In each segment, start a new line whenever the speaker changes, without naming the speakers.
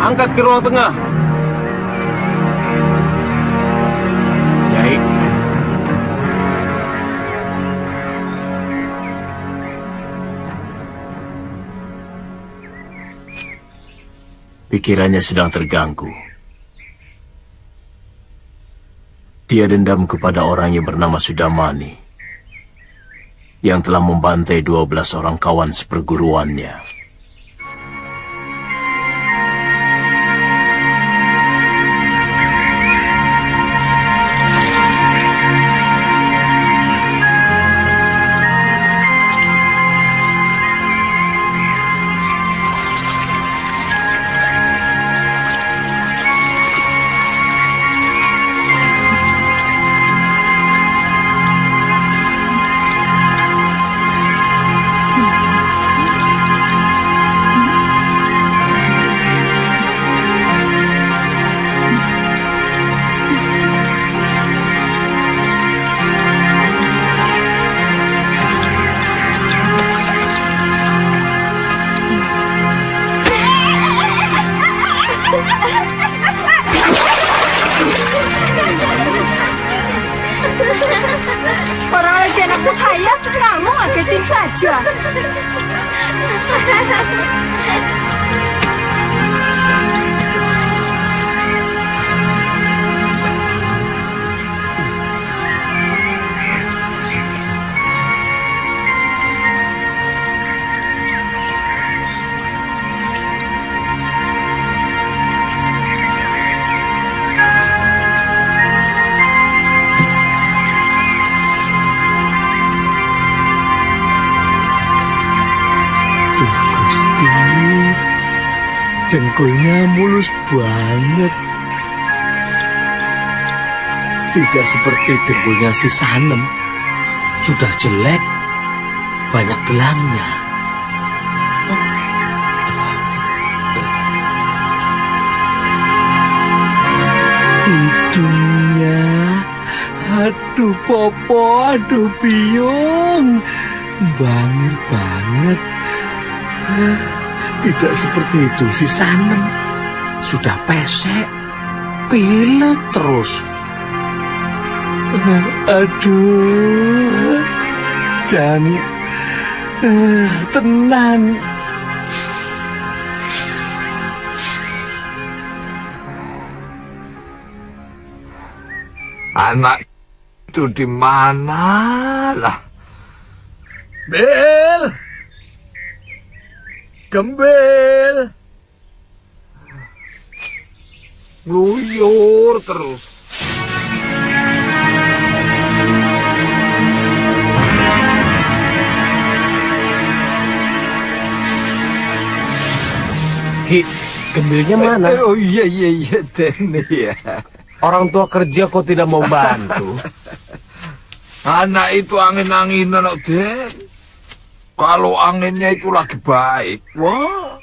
Angkat ke ruang tengah. Nyai. Pikirannya sedang terganggu. Dia dendam kepada orang yang bernama Sudamani, yang telah membantai 12 orang kawan seperguruannya.
Kamu ngagetin saja.
Dengkulnya mulus banget. Tidak seperti dengkulnya si Sanem. Sudah jelek, banyak belangnya. Hidungnya, aduh Popo, aduh Biung, bangir banget. Tidak seperti itu si Sanem. Sudah pesek, pilek terus. Aduh, jangan tenang.
Anak itu di mana lah? Bel! Gembel, ngluyur terus.
Ki, gembelnya mana?
Oh iya Den ya.
Orang tua kerja kok tidak mau bantu?
Anak itu angin-anginan Den. Kalau anginnya itu lagi baik, wah,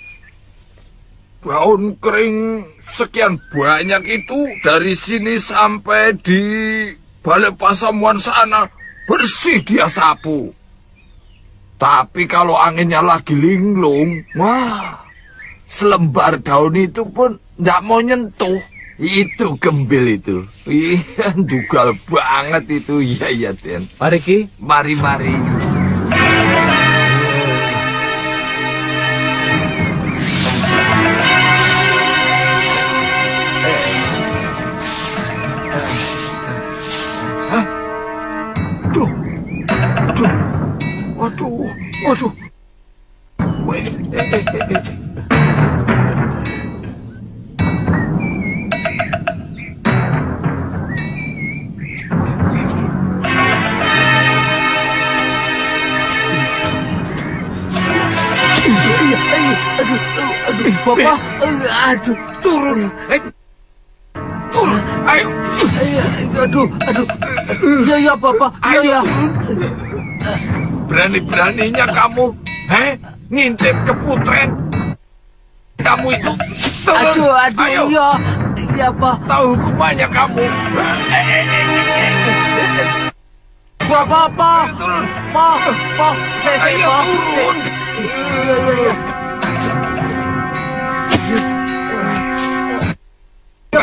daun kering sekian banyak itu dari sini sampai di Balai Pasamuan sana bersih dia sapu. Tapi kalau anginnya lagi linglung, wah, selembar daun itu pun nggak mau nyentuh. Itu gembel itu. Iya, dugal banget itu. Iya Den.
Mari Ki.
Mari. Waduh.
Aduh, Bapak, aduh, turun.
Turun, ayo.
Aduh. Ya, Bapak, ya.
Berani-beraninya kamu, ngintip ke Putren. Kamu itu turun.
Aduh, iya, Pak.
Tahu hukumannya kamu.
Pak.
Turun.
Pak, saya Pak.
Turun.
Iya.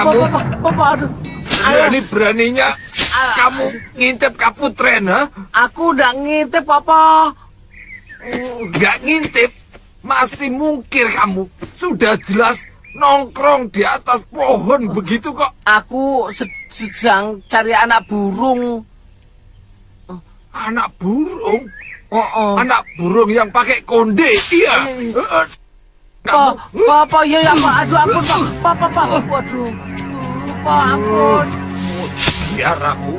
kamu?
Bapak, aduh.
Berani-beraninya kamu ngintip Kaputren, ha?
Aku udah ngintip, Papa.
Nggak ngintip, masih mungkir kamu. Sudah jelas nongkrong di atas pohon begitu kok.
Aku sedang cari anak burung.
Anak burung?
Oh.
Anak burung yang pakai konde, iya.
Papa, ya, Pak. Aduh, ampun, Pak. Pak. Waduh. Pak, ampun.
Biar aku.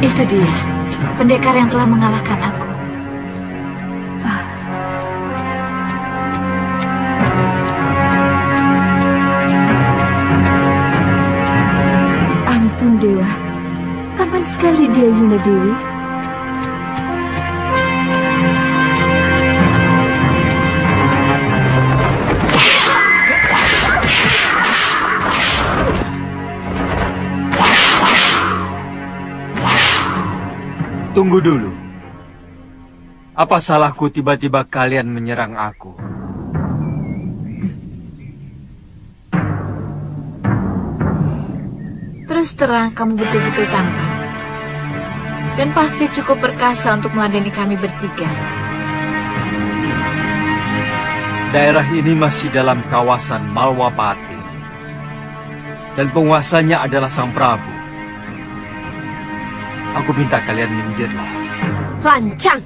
Itu dia, pendekar yang telah mengalahkan aku. Ampun, Dewa. Aman sekali dia, Yunda Dewi.
Tunggu dulu. Apa salahku tiba-tiba kalian menyerang aku?
Terus terang kamu betul-betul tampan. Dan pasti cukup perkasa untuk meladeni kami bertiga.
Daerah ini masih dalam kawasan Malwapati. Dan penguasanya adalah Sang Prabu. Aku minta kalian minggirlah.
Lancang!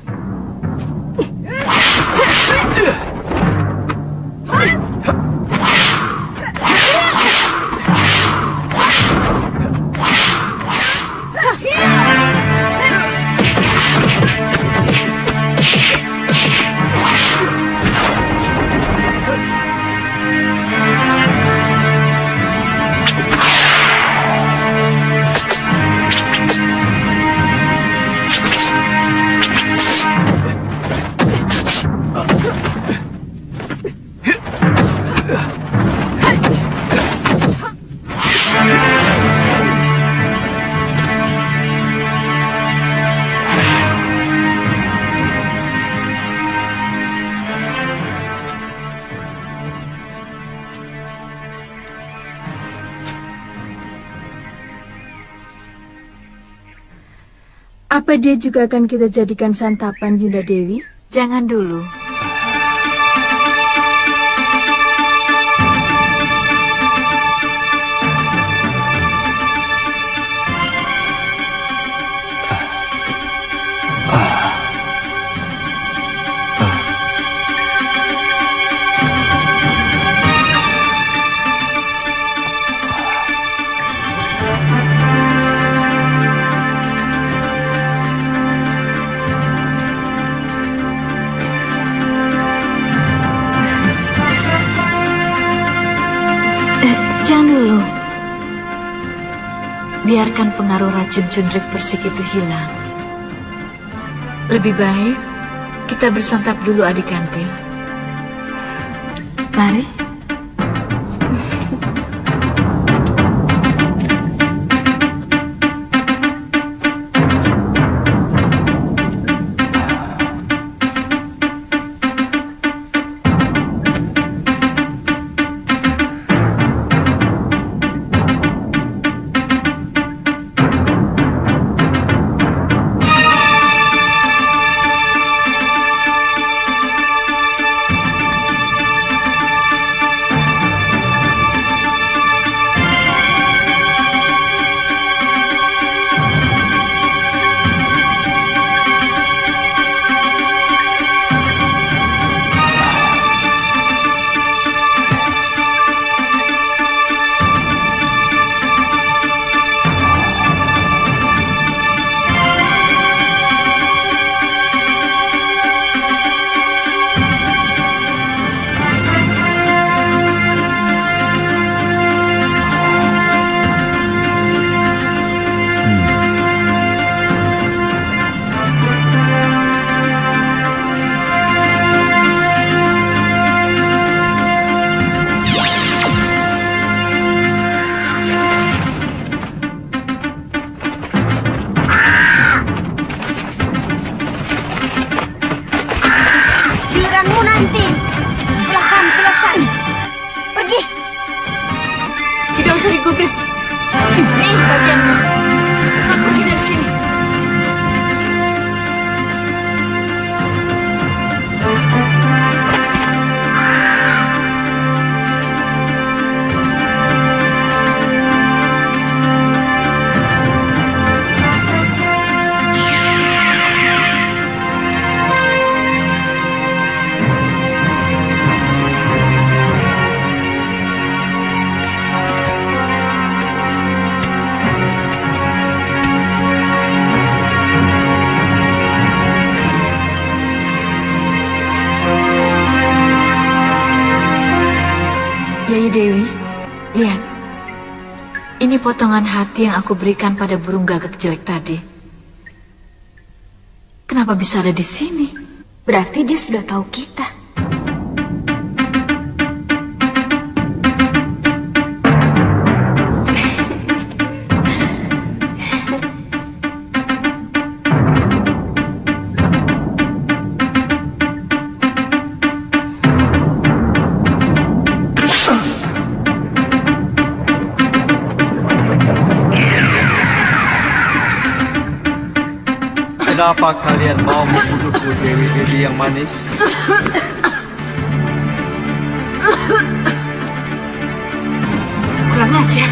Apa dia juga akan kita jadikan santapan, Yunda Dewi?
Jangan dulu. Jangan dulu. Biarkan pengaruh racun cundrik bersik itu hilang. Lebih baik kita bersantap dulu, adik Kantil. Mari. ini potongan hati yang aku berikan pada burung gagak jelek tadi. Kenapa bisa ada di sini?
Berarti dia sudah tahu kita.
Kenapa kalian mau membunuhku, Dewi-Dewi yang manis?
Kurang ajar.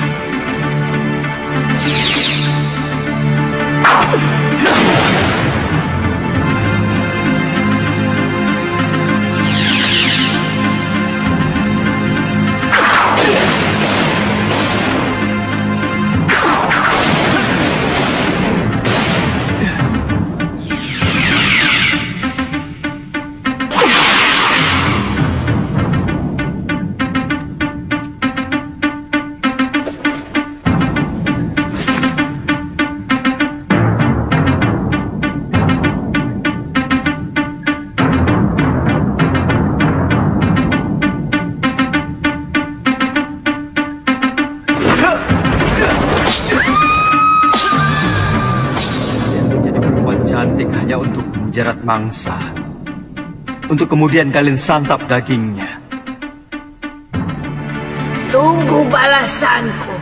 Jerat mangsa, untuk kemudian kalian santap dagingnya.
Tunggu balasanku.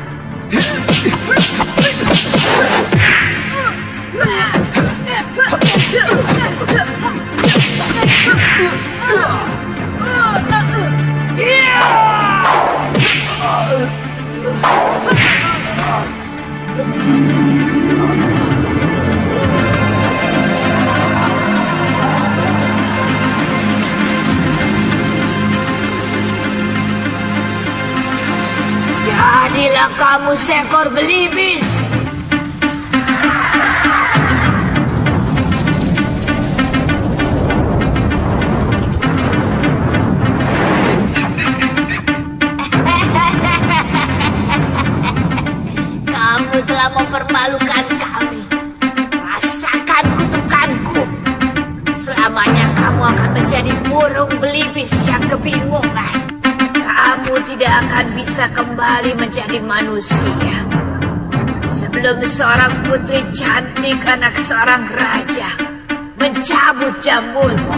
Jadilah kamu seekor belibis. Kamu telah mempermalukan kami. Rasakan kutukanku. Selamanya kamu akan menjadi burung belibis yang kebingungan. Kamu tidak akan bisa kembali menjadi manusia sebelum seorang putri cantik anak seorang raja mencabut jambulmu.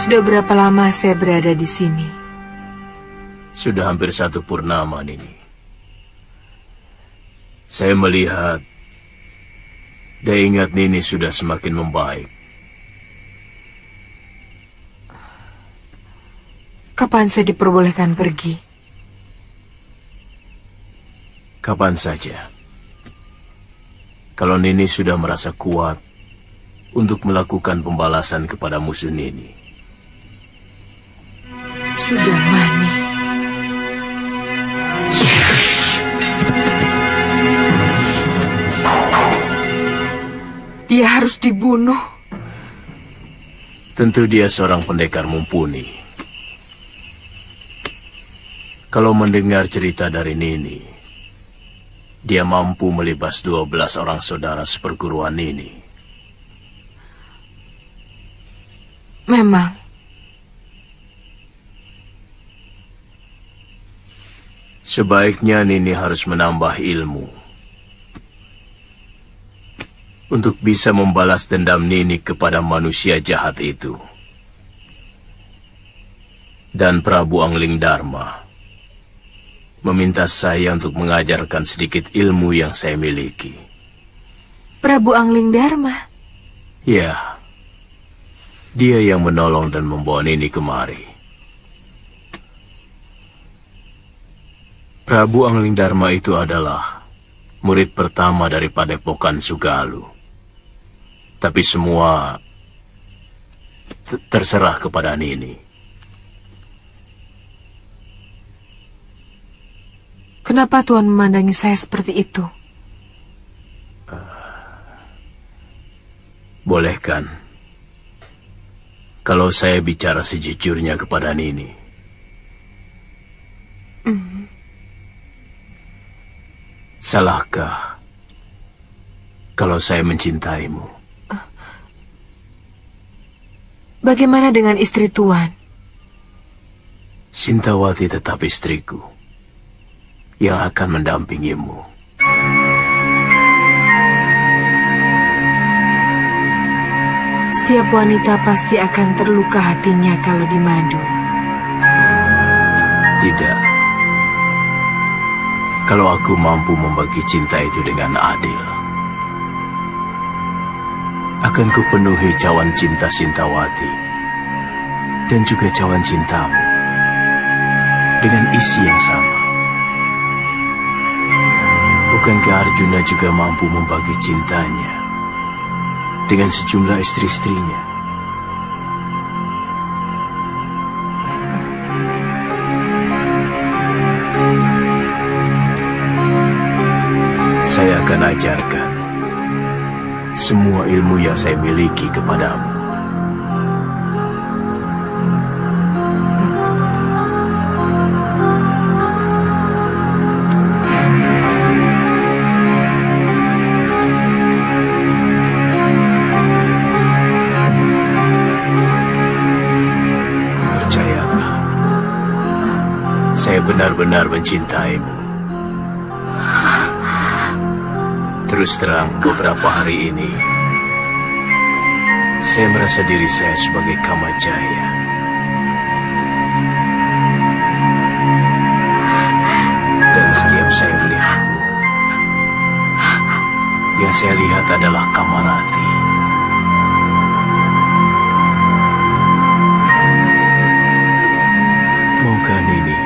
Sudah berapa lama saya berada di sini?
Sudah hampir 1 purnama, Nini. Saya melihat daya ingat Nini sudah semakin membaik.
Kapan saya diperbolehkan pergi?
Kapan saja. Kalau Nini sudah merasa kuat untuk melakukan pembalasan kepada musuh Nini.
Sudah Mani. Dia harus dibunuh.
Tentu dia seorang pendekar mumpuni. Kalau mendengar cerita dari Nini, dia mampu melibas 12 orang saudara seperguruan Nini.
Memang.
Sebaiknya Nini harus menambah ilmu untuk bisa membalas dendam Nini kepada manusia jahat itu. Dan Prabu Angling Dharma meminta saya untuk mengajarkan sedikit ilmu yang saya miliki.
Prabu Angling Dharma?
Ya. Dia yang menolong dan membawa Nini kemari. Prabu Anglingdarma itu adalah murid pertama dari Padepokan Sugalu. Tapi semua terserah kepada Nini.
Kenapa Tuan memandangi saya seperti itu?
Boleh kan? Kalau saya bicara sejujurnya kepada Nini. Salahkah kalau saya mencintaimu?
Bagaimana dengan istri Tuan?
Sintawati tetap istriku yang akan mendampingimu.
Setiap wanita pasti akan terluka hatinya kalau dimadu.
Tidak. Kalau aku mampu membagi cinta itu dengan adil, akan kupenuhi cawan cinta Sintawati dan juga cawan cintamu dengan isi yang sama. Bukankah Arjuna juga mampu membagi cintanya dengan sejumlah istri-istrinya? Saya akan ajarkan semua ilmu yang saya miliki kepadamu. Percayalah, saya benar-benar mencintaimu. Terus terang, beberapa hari ini saya merasa diri saya sebagai Kamajaya. Dan setiap saya melihatmu, yang saya lihat adalah Kamarati. Maukah Nini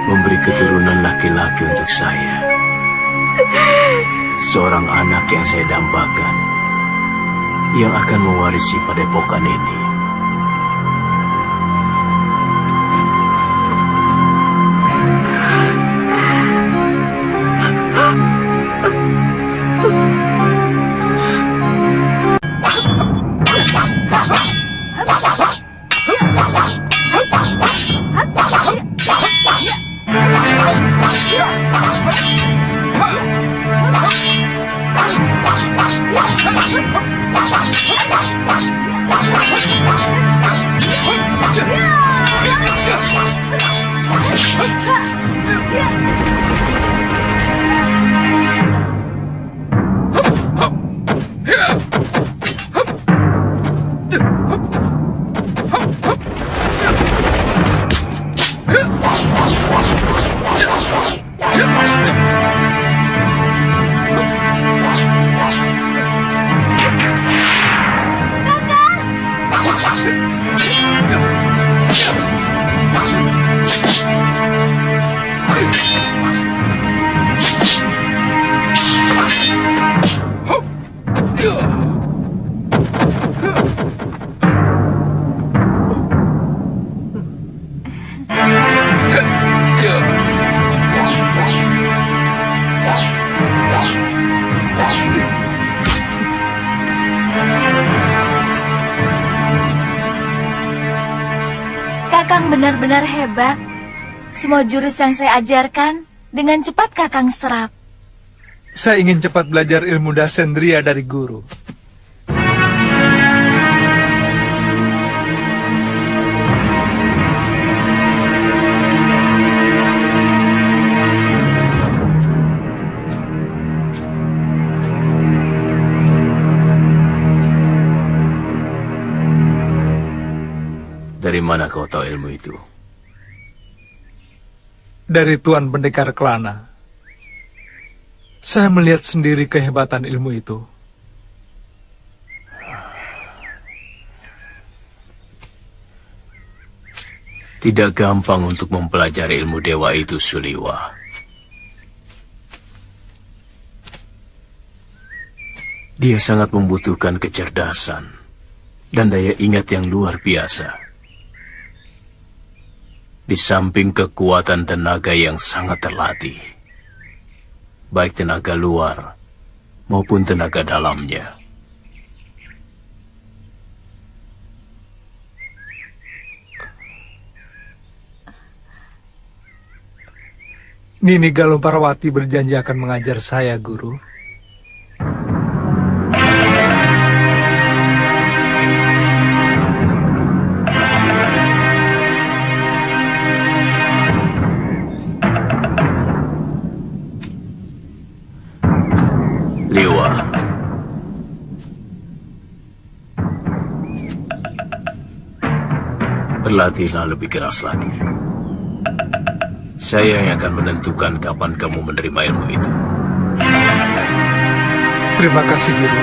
memberi keturunan laki-laki untuk saya? Seorang anak yang saya dambakan, yang akan mewarisi padepokan ini.
Kakang benar-benar hebat. Semua jurus yang saya ajarkan dengan cepat Kakang serap.
Saya ingin cepat belajar ilmu dasendria dari guru.
Dari mana kau tahu ilmu itu?
Dari Tuan Pendekar Kelana. Saya melihat sendiri kehebatan ilmu itu.
Tidak gampang untuk mempelajari ilmu dewa itu, Suliwa. Dia sangat membutuhkan kecerdasan dan daya ingat yang luar biasa. Di samping kekuatan tenaga yang sangat terlatih, baik tenaga luar maupun tenaga dalamnya.
Nini Galomparwati berjanji akan mengajar saya, Guru.
Liwa, berlatihlah lebih keras lagi. Saya yang akan menentukan kapan kamu menerima ilmu itu.
Terima kasih, Guru.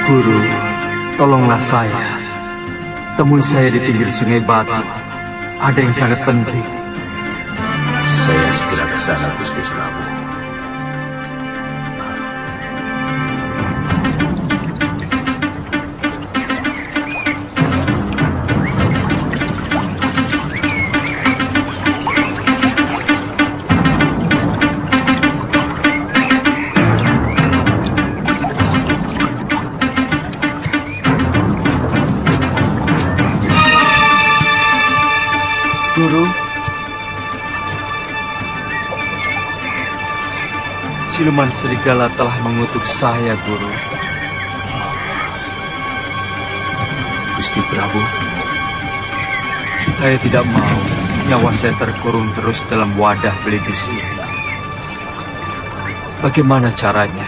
Guru, tolonglah saya. Temui saya di pinggir sungai Batu. Ada yang sangat penting.
Saya segera ke sana, Gusti Prabu.
Guru, siluman serigala telah mengutuk saya, Guru.
Gusti Prabu,
Saya tidak mau nyawa saya terkurung terus dalam wadah belibis ini. Bagaimana caranya?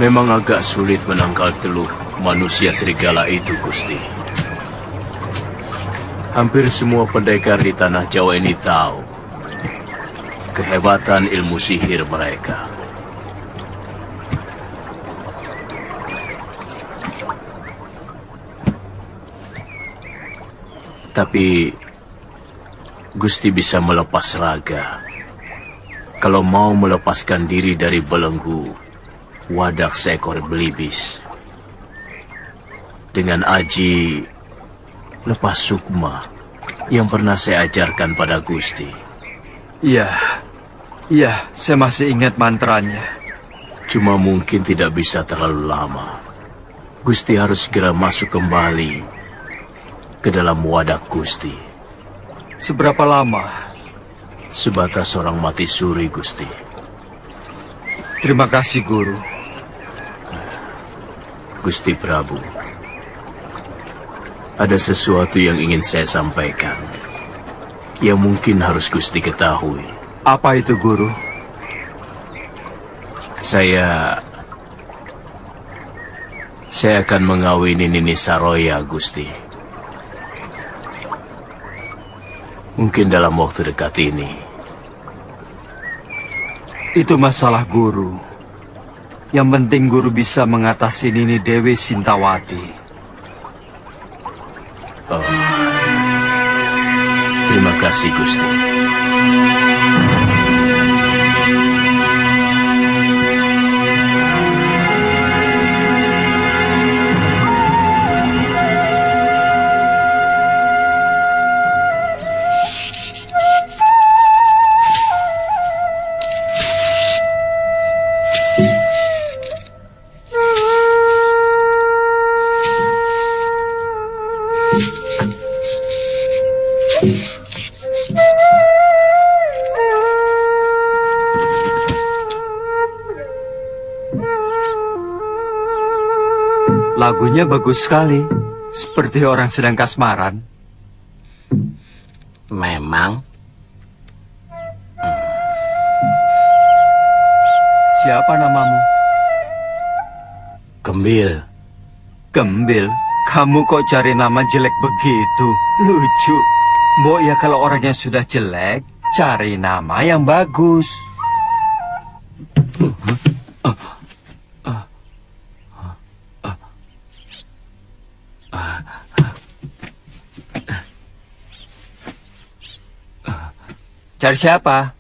memang agak sulit menangkal teluh manusia serigala itu, Gusti. Hampir semua pendekar di tanah Jawa ini tahu kehebatan ilmu sihir mereka. Tapi Gusti bisa melepas raga kalau mau melepaskan diri dari belenggu wadah seekor belibis. Dengan aji lepas sukma yang pernah saya ajarkan pada Gusti.
Iya, saya masih ingat mantranya.
Cuma mungkin tidak bisa terlalu lama. Gusti harus segera masuk kembali ke dalam wadah Gusti.
Seberapa lama?
Sebatas orang mati suri, Gusti.
Terima kasih, Guru.
Gusti Prabu, ada sesuatu yang ingin saya sampaikan yang mungkin harus Gusti ketahui.
Apa itu, Guru?
Saya akan mengawini Nini Saroya, Gusti. Mungkin dalam waktu dekat ini.
Itu masalah Guru. Yang penting Guru bisa mengatasi Nini Dewi Sintawati.
Oh. Terima kasih, Gusti.
Lagunya bagus sekali, seperti orang sedang kasmaran.
Memang.
Siapa namamu?
Gembil.
Gembil? Kamu kok cari nama jelek begitu? Lucu. Mbok ya kalau orangnya sudah jelek, cari nama yang bagus. Cari siapa?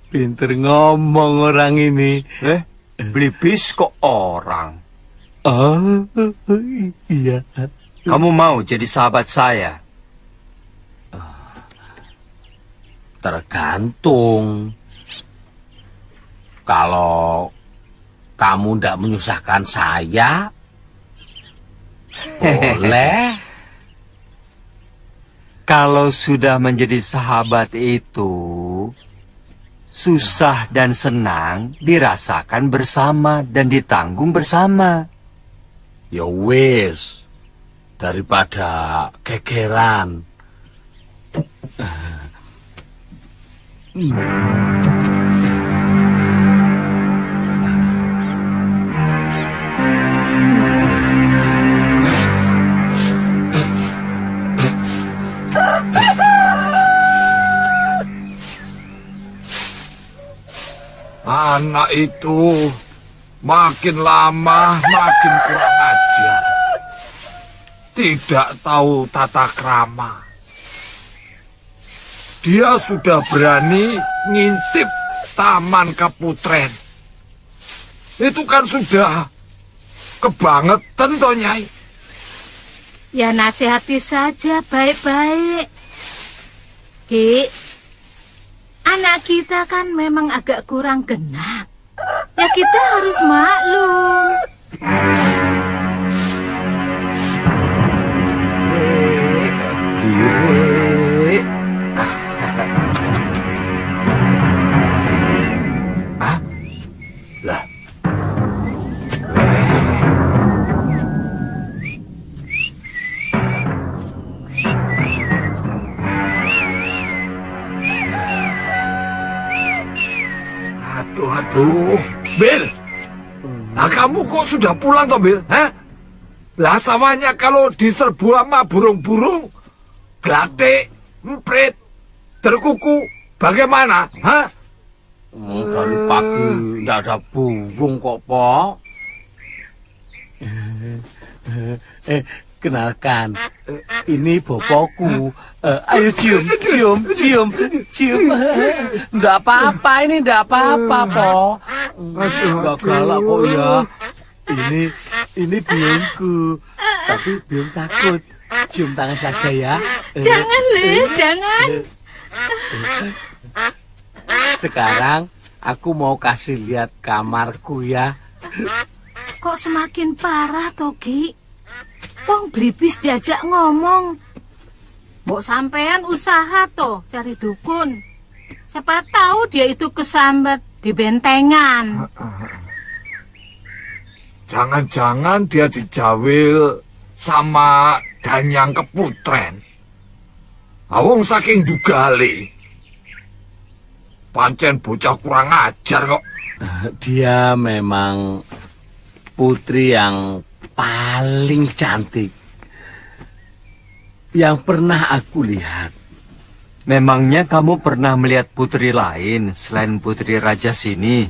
Pinter ngomong orang ini.
Belibis kok orang?
Oh, iya.
Kamu mau jadi sahabat saya?
Tergantung. Kalau kamu tidak menyusahkan saya, boleh.
Kalau sudah menjadi sahabat itu, susah dan senang dirasakan bersama dan ditanggung bersama.
Ya wis, daripada gegeran.
Anak itu makin lama makin kurang ajar. Tidak tahu tata krama. Dia sudah berani ngintip Taman Keputren. Itu kan sudah kebangetan toh, Nyai.
Ya nasihati saja baik-baik. Ki, anak kita kan memang agak kurang genap. Ya kita harus maklum.
Diri. Lah.
Aduh, Bil. Nah, kamu kok sudah pulang toh, Bil? Hah? Lah sawahnya kalau diserbu sama burung-burung, glatik, emprit, terkuku, bagaimana? Hah?
Dari pagi tidak ada burung kok, Po.
Kenalkan, ini bopoku. Ayo cium, cium, cium, cium. Nggak apa-apa, ini nggak apa-apa, Po. Nggak galak kok ya. Ini biungku, tapi biung takut. Cium tangan saja ya.
Jangan, Le, jangan.
Sekarang aku mau kasih lihat kamarku ya.
Kok semakin parah, Togi? Wong Blibis diajak ngomong. Mbok sampean usaha toh cari dukun. Siapa tahu dia itu kesambat di bentengan.
Jangan-jangan dia dijawil sama Danyang Keputren. Awong saking dugale. Pancen bocah kurang ajar kok.
Dia memang putri yang paling cantik yang pernah aku lihat.
Memangnya kamu pernah melihat putri lain selain putri raja sini?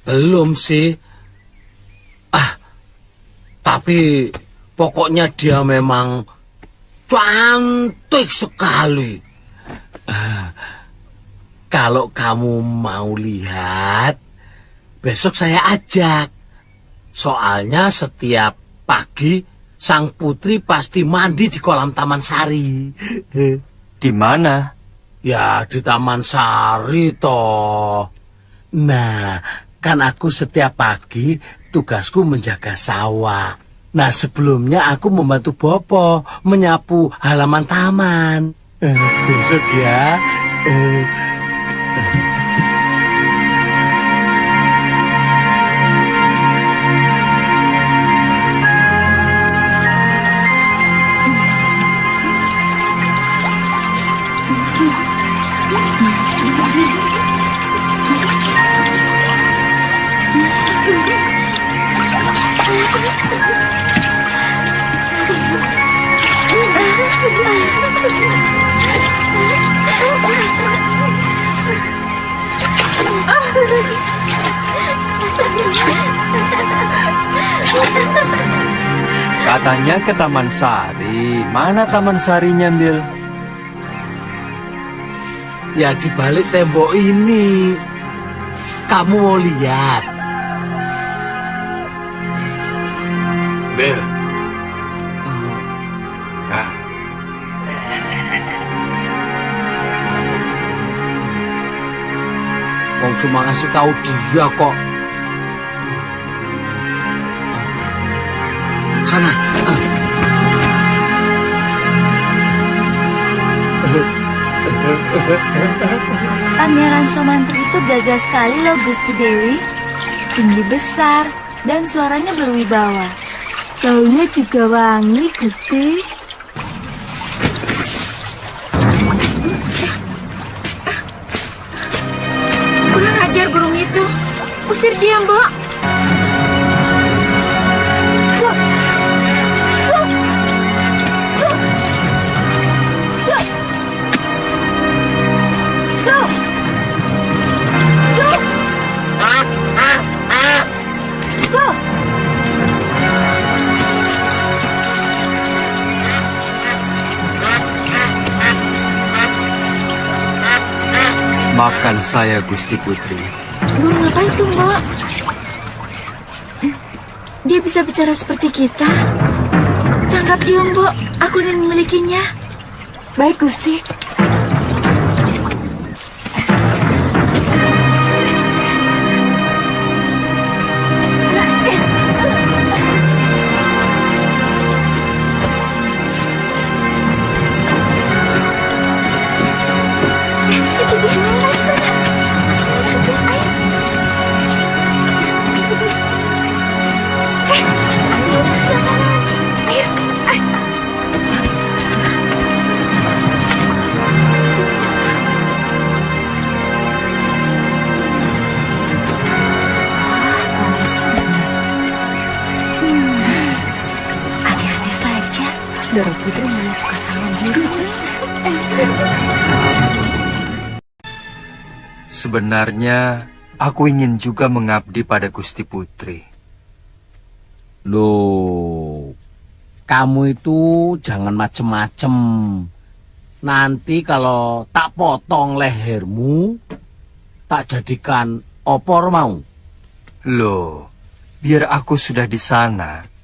Belum sih. Tapi pokoknya dia memang cantik sekali. Kalau kamu mau lihat, besok saya ajak. Soalnya setiap pagi sang putri pasti mandi di kolam Taman Sari.
Di mana?
Ya, di Taman Sari toh. Nah, kan aku setiap pagi tugasku menjaga sawah. Nah, sebelumnya aku membantu Bopo menyapu halaman taman. Besok ya.
Katanya ke Taman Sari. Mana Taman Sarinya, Bil?
Ya di balik tembok ini. Kamu mau lihat?
Bil. Nah.
Wong cuma ngasih tahu dia kok. Sana.
Pangeran Somantri itu gagah sekali loh, Gusti Dewi. Tinggi besar dan suaranya berwibawa. Baunya juga wangi, Gusti.
Kurang ajar burung itu. Usir dia, Mbok.
Makan saya, Gusti Putri.
Burung apa itu, Mbok? Dia bisa bicara seperti kita. Tangkap dia, Mbok. Aku ingin memilikinya.
Baik, Gusti.
Doro Putri malah suka sama dia.
Sebenarnya, aku ingin juga mengabdi pada Gusti Putri.
Loh, kamu itu jangan macem-macem. Nanti kalau tak potong lehermu, tak jadikan opor mau.
Loh, biar aku sudah di sana.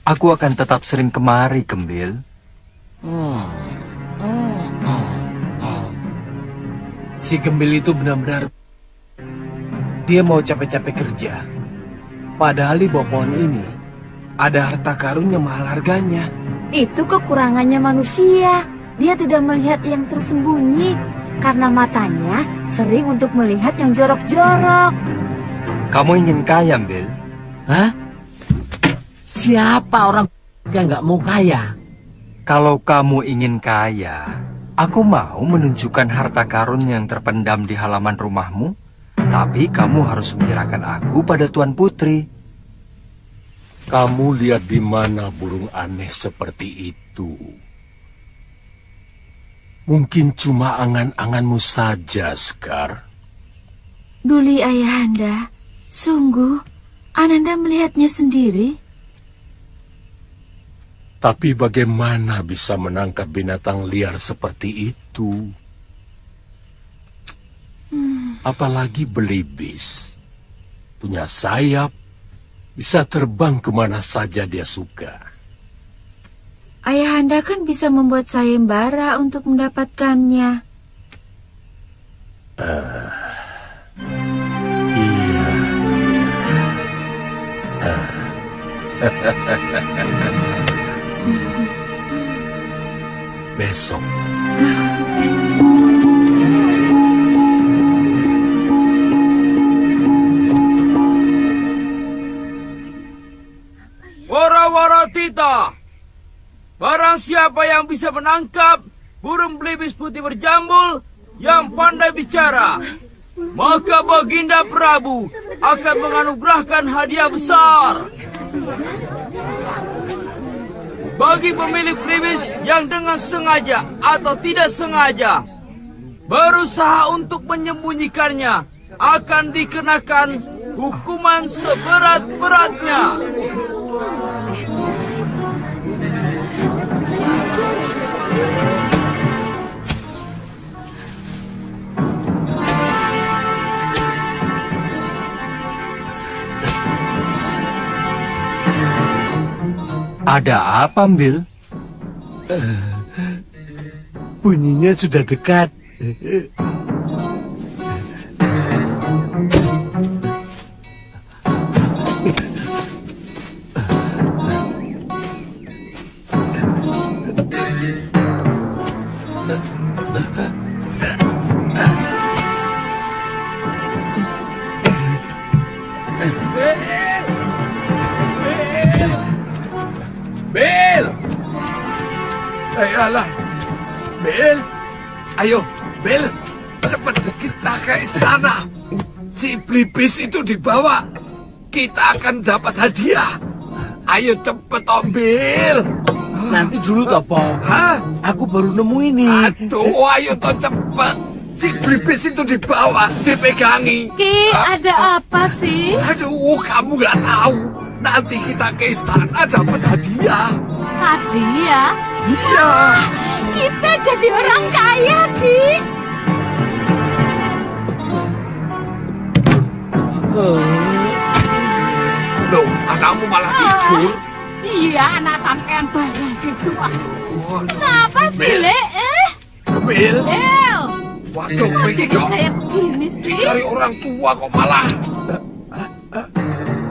Aku akan tetap sering kemari, Gembil.
Si Gembil itu benar-benar dia mau capek-capek kerja. Padahal di bawah pohon ini ada harta karun yang mahal harganya.
Itu kekurangannya manusia. Dia tidak melihat yang tersembunyi karena matanya sering untuk melihat yang jorok-jorok.
Kamu ingin kaya, Bil?
Hah? Siapa orang yang nggak mau kaya?
Kalau kamu ingin kaya, aku mau menunjukkan harta karun yang terpendam di halaman rumahmu. Tapi kamu harus menyerahkan aku pada Tuan Putri.
Kamu lihat di mana burung aneh seperti itu? Mungkin cuma angan-anganmu saja, Sekar.
Duli Ayahanda, sungguh Ananda melihatnya sendiri.
Tapi bagaimana bisa menangkap binatang liar seperti itu? Apalagi belibis. Punya sayap, bisa terbang kemana saja dia suka.
Ayahanda kan bisa membuat sayembara untuk mendapatkannya.
Iya. Besok.
Wara-wara tita, barang siapa yang bisa menangkap burung belibis putih berjambul yang pandai bicara, maka Baginda Prabu akan menganugerahkan hadiah besar. Bagi pemilik belibis yang dengan sengaja atau tidak sengaja berusaha untuk menyembunyikannya akan dikenakan hukuman seberat-beratnya.
Ada apa, Mbil?
Bunyinya sudah dekat.
Bel! Ayolah, Bel! Ayo, Bel! Cepat kita ke istana. Si Blibis itu dibawa. Kita akan dapat hadiah. Ayo cepet, Om Bel!
Nanti dulu toh, Po.
Hah?
Aku baru nemu ini.
Aduh, ayo toh cepet. Si Blibis itu dibawa, dipegangi.
Ki, ada apa sih?
Aduh, kamu nggak tahu. Nanti kita ke istana dapat hadiah.
Hadiah?
Iya.
Kita jadi orang kaya, Ki.
Loh, anakmu malah tidur.
Iya, anak sampean bareng gitu. Kenapa sih, Le?
Bel.
Bel.
Waduh,
Kok
ini
jadi
kok
kayak begini sih?
dicari orang tua kok malah.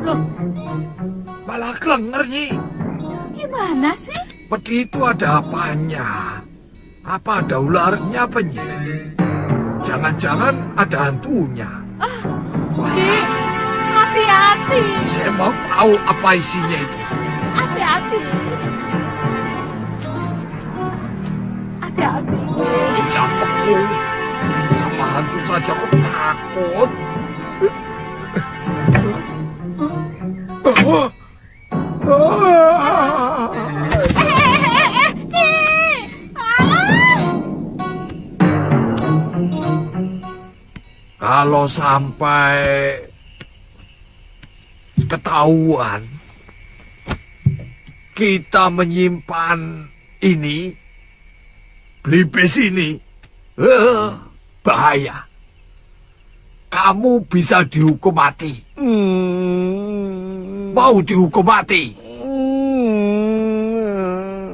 Loh,
Malah kelenger, Nyi.
gimana sih?
Peti itu ada apanya? Apa ada ularnya apa, Nyi? Jangan-jangan ada hantunya.
Ki, hati-hati.
Saya mau tahu apa isinya itu.
Hati-hati. Hati-hati.
Campekmu. Sama hantu saja kok takut. Kalau sampai ketahuan kita menyimpan ini, Blibis ini, bahaya. Kamu bisa dihukum mati. Mau dihukum mati?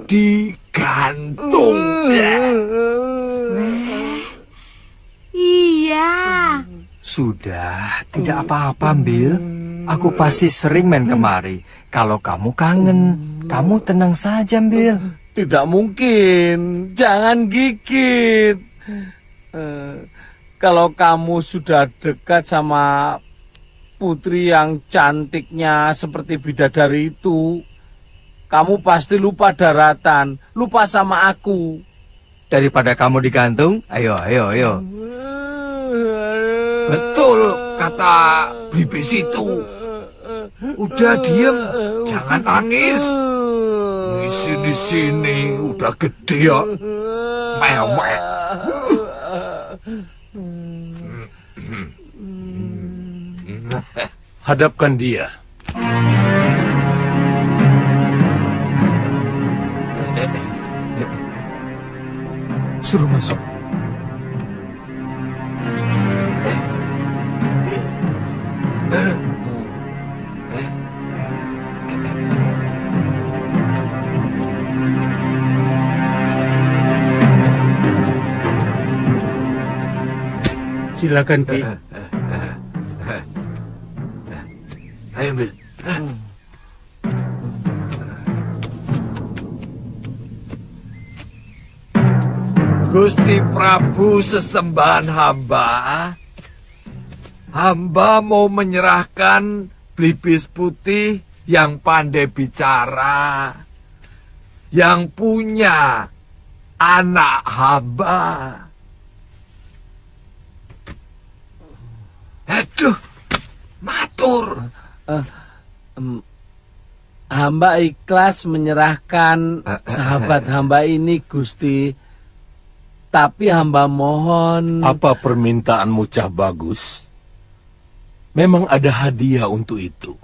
Digantung.
Iya.
Sudah, tidak apa-apa, Mbil. Aku pasti sering main kemari. Kalau kamu kangen, kamu tenang saja, Mbil.
Tidak mungkin. Jangan gigit. Kalau kamu sudah dekat sama putri yang cantiknya seperti bidadari itu, kamu pasti lupa daratan, lupa sama aku.
Daripada kamu digantung, ayo.
Betul kata Blibis itu. Udah diem, jangan nangis. Di sini udah gede ya, mewek.
Hadapkan dia.
Suruh masuk.
Silakan, Ki.
Ayo, Bil. Gusti Prabu sesembahan hamba, hamba mau menyerahkan Blibis putih yang pandai bicara, yang punya anak hamba. Aduh, matur.
Hamba ikhlas menyerahkan sahabat hamba ini, Gusti. Tapi hamba mohon...
Apa permintaanmu, Cah Bagus? Memang ada hadiah untuk itu.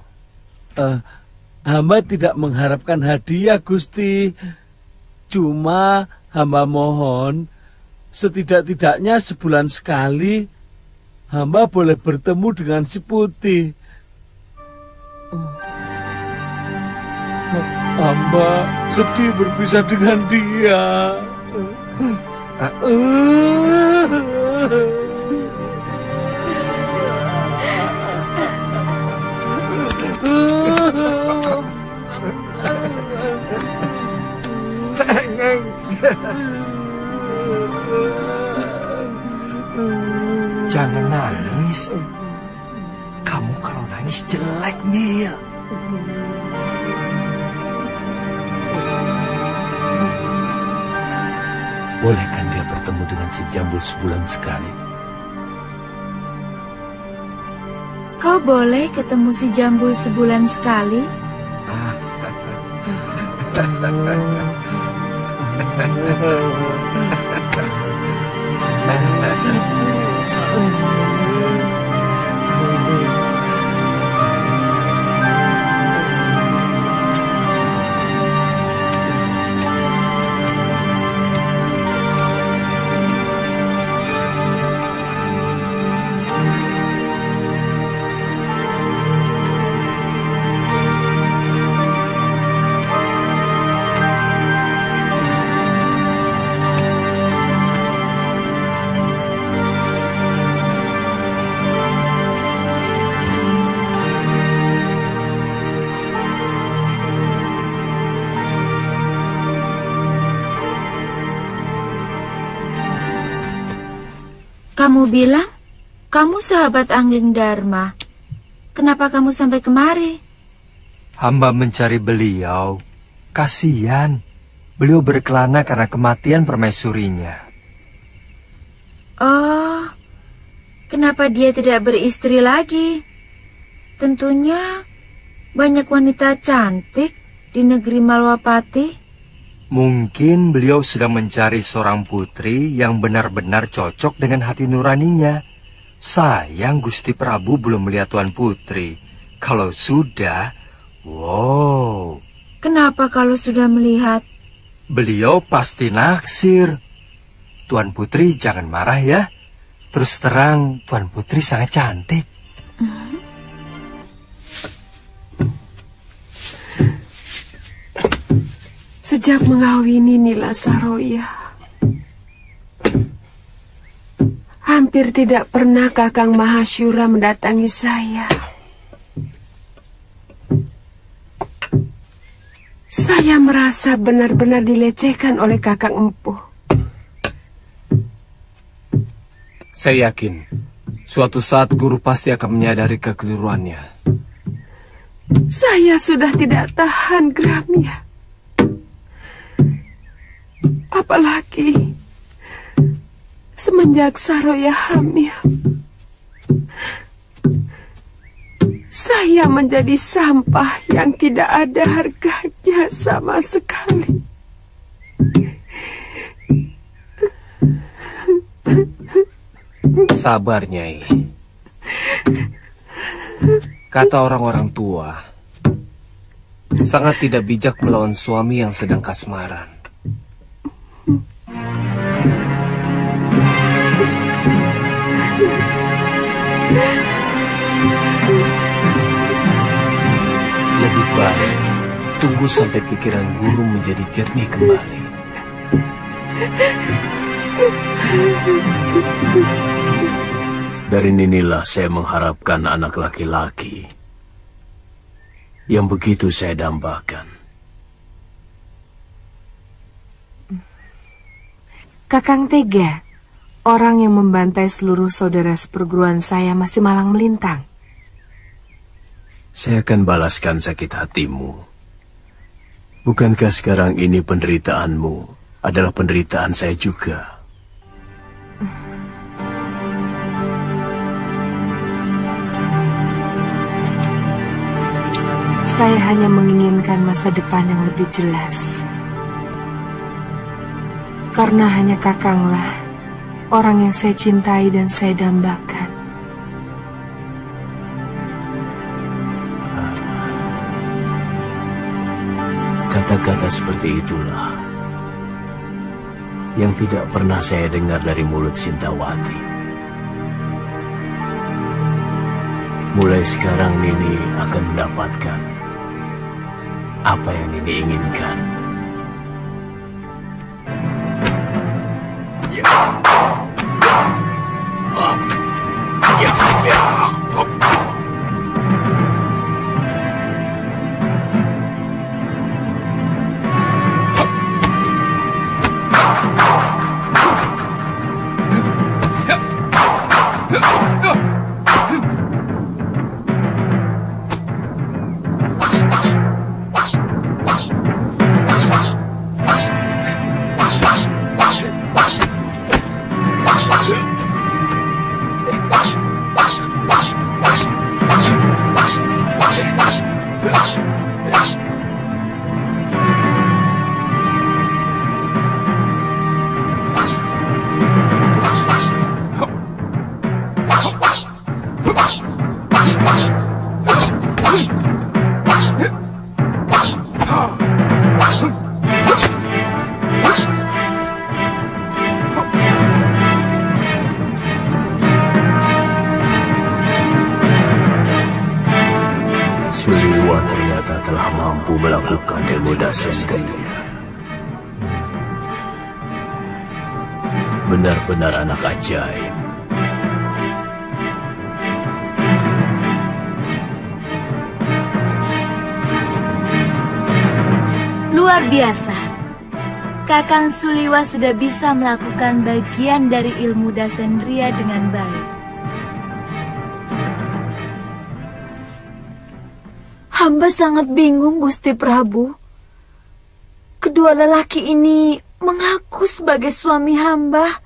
Hamba tidak mengharapkan hadiah, Gusti. Cuma hamba mohon, setidak-tidaknya sebulan sekali, hamba boleh bertemu dengan si Putih. Hamba sedih berpisah dengan dia.
Cengeng.
Jangan nangis. Kamu kalau nangis jelek, Nyil.
Bolehkan dia bertemu dengan si Jambul sebulan sekali?
Kau boleh ketemu si Jambul sebulan sekali? Kamu bilang kamu sahabat Angling Dharma. Kenapa kamu sampai kemari?
Hamba mencari beliau. Kasihan. Beliau berkelana karena kematian permaisurinya.
Oh, kenapa dia tidak beristri lagi? Tentunya banyak wanita cantik di negeri Malwapati.
Mungkin beliau sedang mencari seorang putri yang benar-benar cocok dengan hati nuraninya. Sayang Gusti Prabu belum melihat Tuan Putri. Kalau sudah, wow.
Kenapa kalau sudah melihat?
Beliau pasti naksir. Tuan Putri jangan marah ya. Terus terang, Tuan Putri sangat cantik.
Sejak mengawini Nila Saroya, hampir tidak pernah Kakang Mahasyura mendatangi saya. Saya merasa benar-benar dilecehkan oleh Kakang Empuh.
Saya yakin suatu saat guru pasti akan menyadari kekeliruannya.
Saya sudah tidak tahan geramnya. Apalagi semenjak Saroya hamil, saya menjadi sampah yang tidak ada harganya sama sekali.
Sabar, Nyai. Kata orang-orang tua, sangat tidak bijak melawan suami yang sedang kasmaran. Lebih baik tunggu sampai pikiran guru menjadi jernih kembali.
Dari Ninilah saya mengharapkan anak laki-laki yang begitu saya dambakan.
Kakang tega. Orang yang membantai seluruh saudara seperguruan saya masih malang melintang.
Saya akan balaskan sakit hatimu. Bukankah sekarang ini penderitaanmu adalah penderitaan saya juga?
Saya hanya menginginkan masa depan yang lebih jelas. Karena hanya kakanglah orang yang saya cintai dan saya dambakan.
Kata-kata seperti itulah yang tidak pernah saya dengar dari mulut Sintawati. Mulai sekarang Nini akan mendapatkan apa yang Nini inginkan. Suliwa ternyata telah mampu melakukan ilmu dasar daya. Benar-benar anak ajaib.
Luar biasa. Kakang Suliwa sudah bisa melakukan bagian dari ilmu Dasendria dengan baik.
Hamba sangat bingung, Gusti Prabu. Kedua lelaki ini mengaku sebagai suami hamba.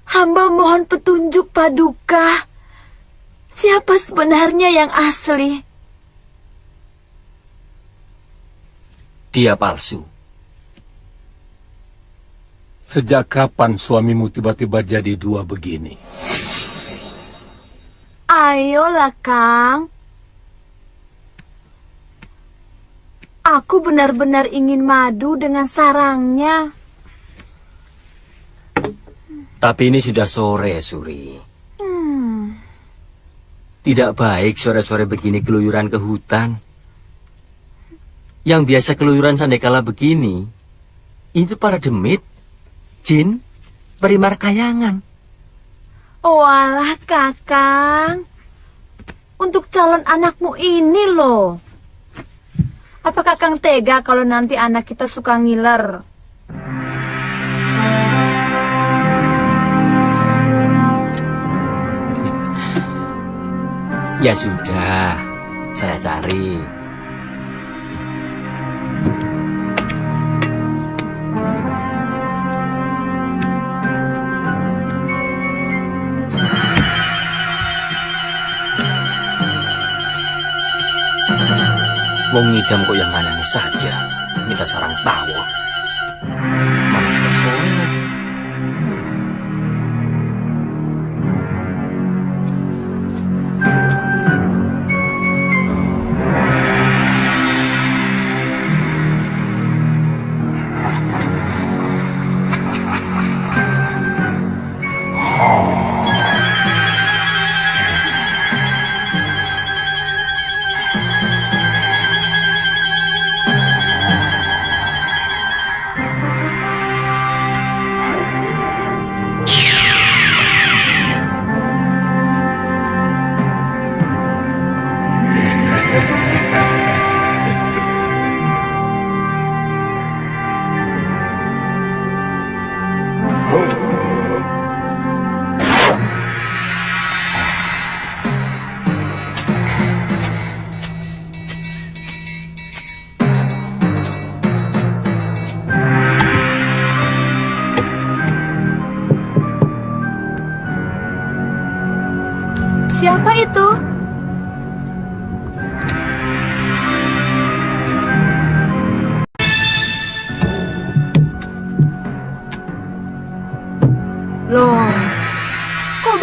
Hamba mohon petunjuk Paduka. Siapa sebenarnya yang asli?
Dia palsu. Sejak kapan suamimu tiba-tiba jadi dua begini?
Ayolah, Kang. Aku benar-benar ingin madu dengan sarangnya.
Tapi ini sudah sore, Suri. Tidak baik sore-sore begini keluyuran ke hutan. Yang biasa keluyuran sandekala begini, itu para demit, jin, perimar kayangan.
Walah, Kakang. Untuk calon anakmu ini loh. Apa Kakang tega kalau nanti anak kita suka ngiler?
Ya sudah, saya cari. Wong ngidam kok yang aneh saja. Minta sarang tawon. Mana sudah sore lagi.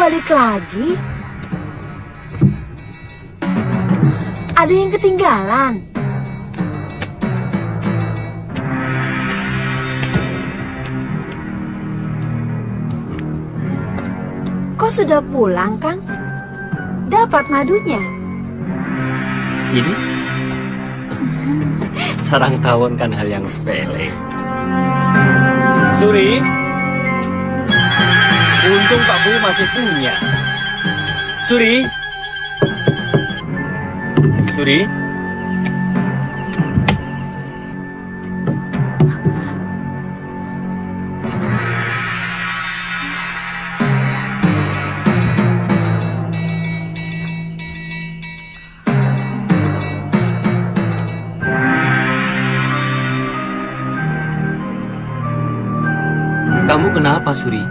balik lagi? Ada yang ketinggalan? Kok sudah pulang, Kang? Dapat madunya?
Ini? Sarang tawon kan hal yang sepele. Suri, untung Pak Bu masih punya. Suri, Suri, kamu kenapa, Suri?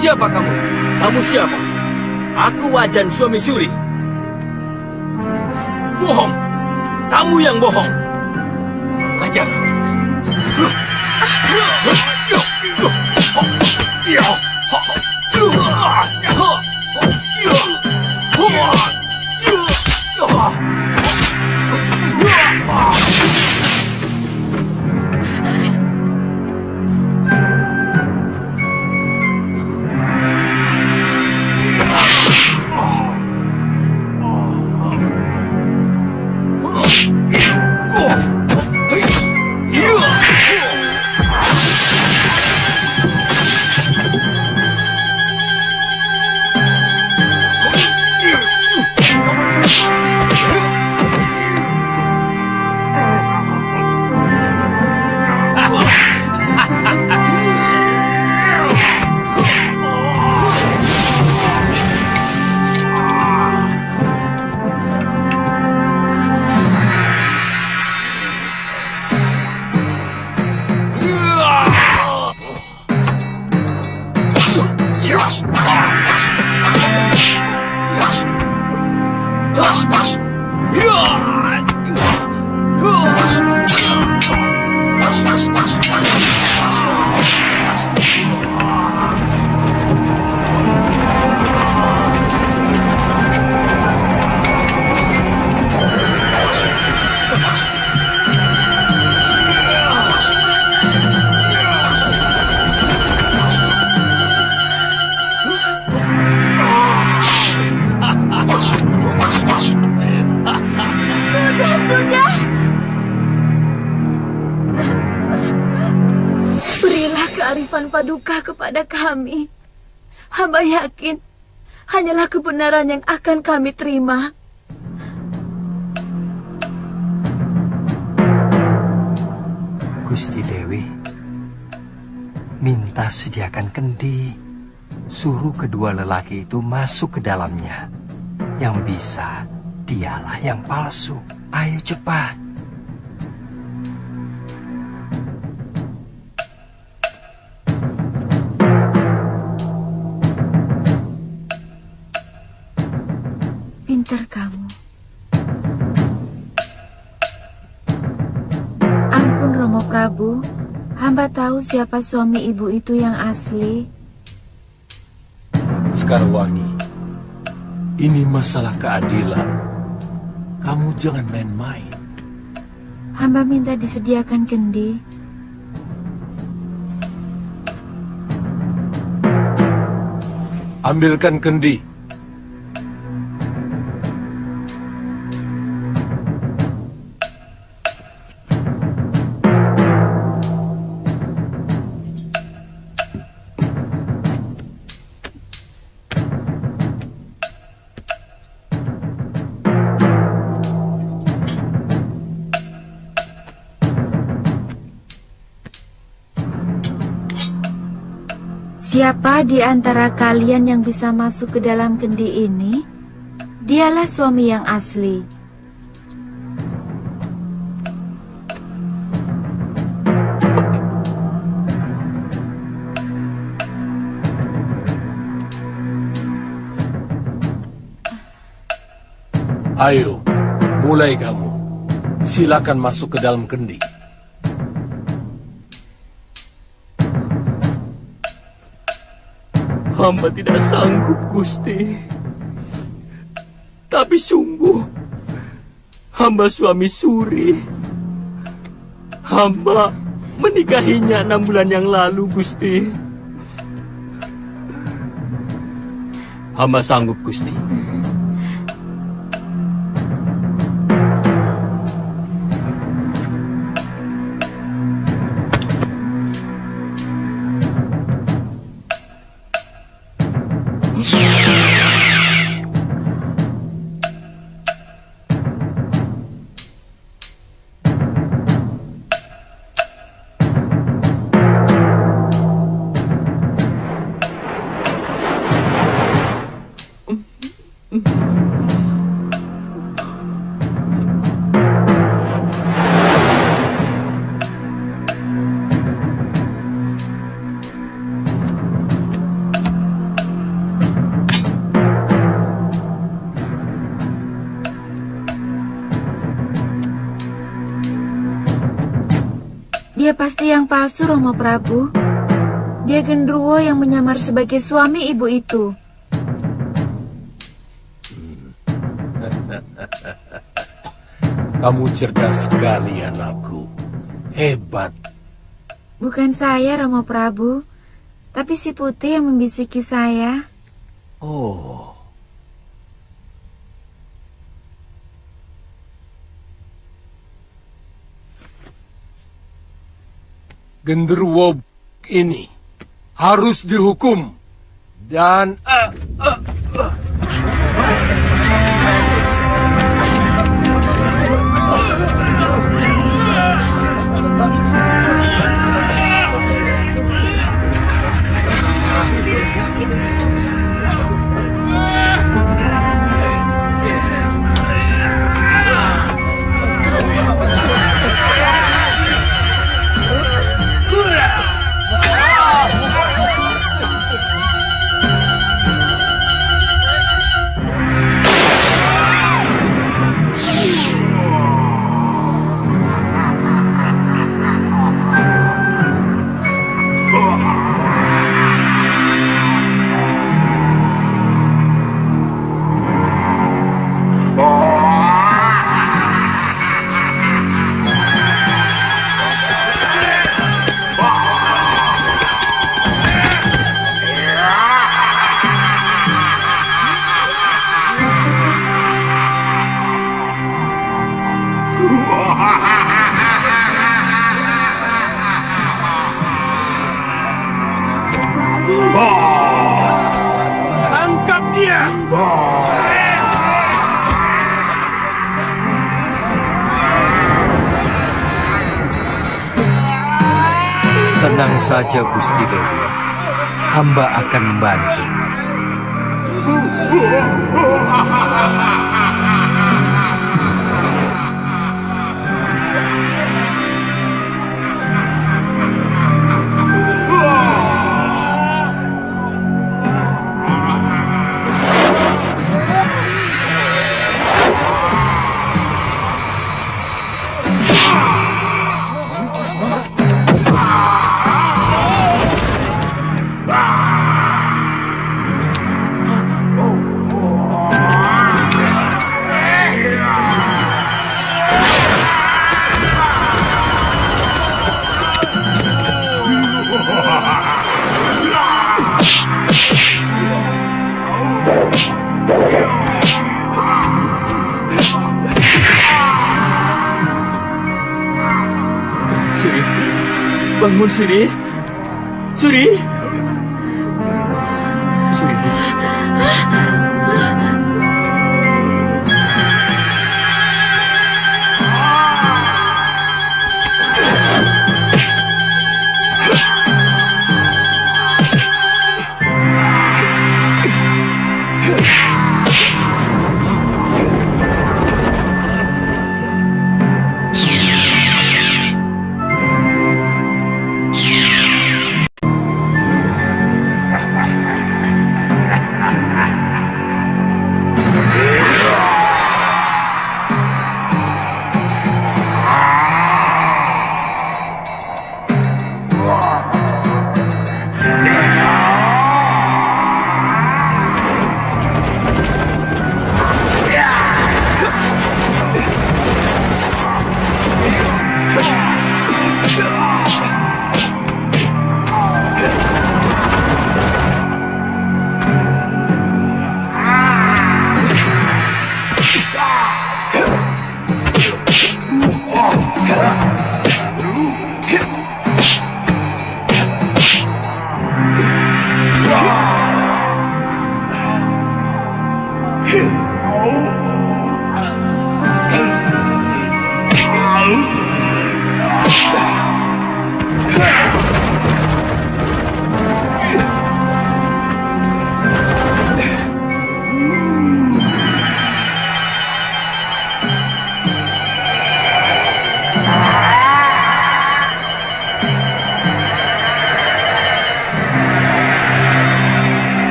Siapa kamu? Kamu siapa? Aku Wajan, suami Suri. Bohong. Kamu yang bohong. Ajar.
Sudah. Berilah kearifan paduka kepada kami. Hamba yakin hanyalah kebenaran yang akan kami terima.
Gusti Dewi, minta sediakan kendi. Suruh kedua lelaki itu masuk ke dalamnya. Yang bisa, dialah yang palsu. Ayo cepat.
Pintar kamu. Ampun Romo Prabu, hamba tahu siapa suami ibu itu yang asli.
Sekarwangi, ini masalah keadilan. Kamu jangan main-main.
Hamba minta disediakan kendi.
Ambilkan kendi.
Siapa di antara kalian yang bisa masuk ke dalam kendi ini? Dialah suami yang asli.
Ayo, mulai kamu. Silakan masuk ke dalam kendi.
Hamba tidak sanggup, Gusti. Tapi sungguh, hamba suami Suri. Hamba menikahinya 6 bulan yang lalu, Gusti. Hamba sanggup, Gusti.
Dia pasti yang palsu, Romo Prabu. Dia genderuwo yang menyamar sebagai suami ibu itu.
Kamu cerdas sekali, anakku. Hebat.
Bukan saya, Romo Prabu, tapi si Putih yang membisiki saya.
Oh. Genderuwo ini harus dihukum dan
tangkap dia.
Tenang saja, Gusti Dewi. Hamba akan membantu.
Suri, bangun Suri. Suri. Suri.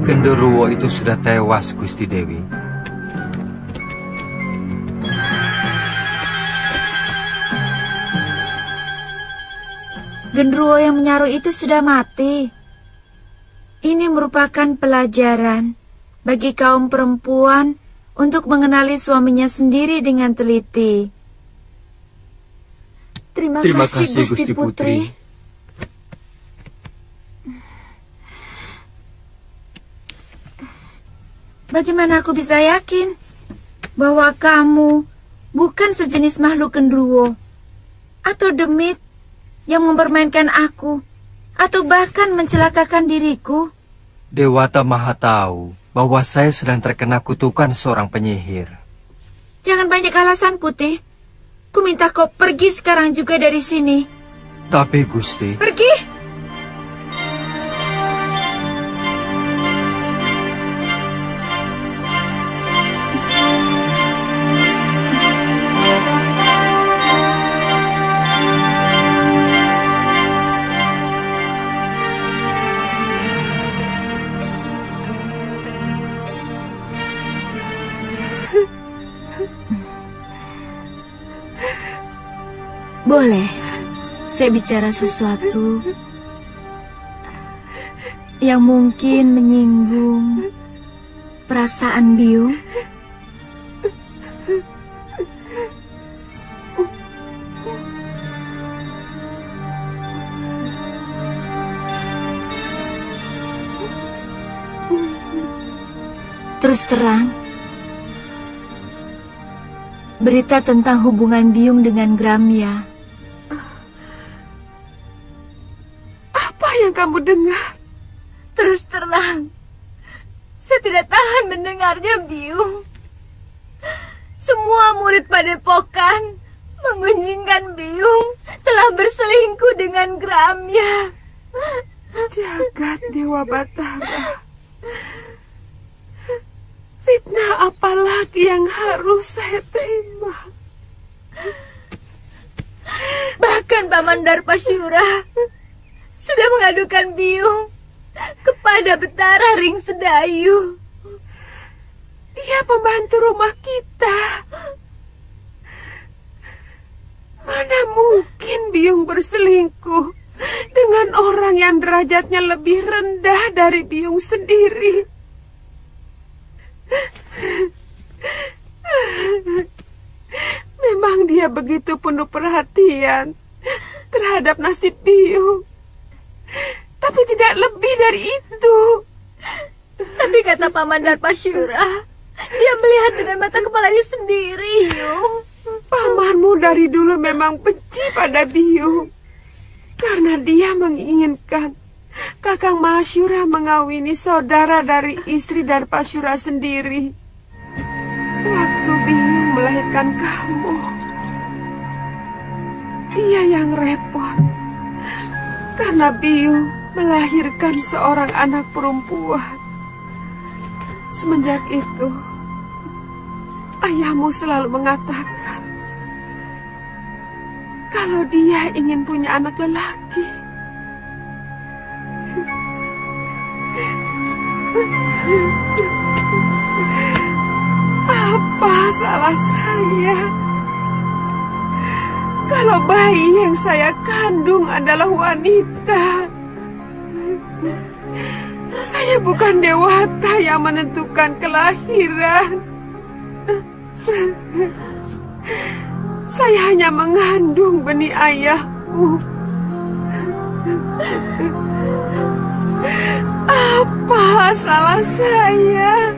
Genderuwo itu sudah tewas, Gusti Dewi.
Genderuwo yang menyaruh itu sudah mati. Ini merupakan pelajaran bagi kaum perempuan untuk mengenali suaminya sendiri dengan teliti. Terima kasih, Gusti Putri. Bagaimana aku bisa yakin bahwa kamu bukan sejenis makhluk genderuwo atau demit yang mempermainkan aku atau bahkan mencelakakan diriku?
Dewata Maha tahu bahwa saya sedang terkena kutukan seorang penyihir.
Jangan banyak alasan, Putih. Ku minta kau pergi sekarang juga dari sini.
Tapi, Gusti...
Pergi!
Boleh saya bicara sesuatu yang mungkin menyinggung perasaan Biung? Terus terang, berita tentang hubungan Biung dengan Gramya.
Yang kamu dengar?
Terus terang, saya tidak tahan mendengarnya, Biung. Semua murid padepokan mengunjingkan Biung telah berselingkuh dengan Gramya.
Jagat Dewa Batara, fitnah apa lagi yang harus saya terima?
Bahkan Paman Darpasyura sudah mengadukan Biung kepada Betara Ring Sedayu.
Dia pembantu rumah kita. Mana mungkin Biung berselingkuh dengan orang yang derajatnya lebih rendah dari Biung sendiri. Memang dia begitu penuh perhatian terhadap nasib Biung. Tapi tidak lebih dari itu.
Tapi kata Paman Darpasyura, dia melihat dengan mata kepalanya sendiri, Yung.
Pamanmu dari dulu memang benci pada Biung, karena dia menginginkan Kakang Mahasyura mengawini saudara dari istri Darpasyura sendiri. Waktu Biung melahirkan kamu, dia yang repot, karena Biung melahirkan seorang anak perempuan. Semenjak itu, ayahmu selalu mengatakan kalau dia ingin punya anak lelaki. Apa salah saya kalau bayi yang saya kandung adalah wanita? Saya bukan dewata yang menentukan kelahiran. Saya hanya mengandung benih ayahmu. Apa salah saya?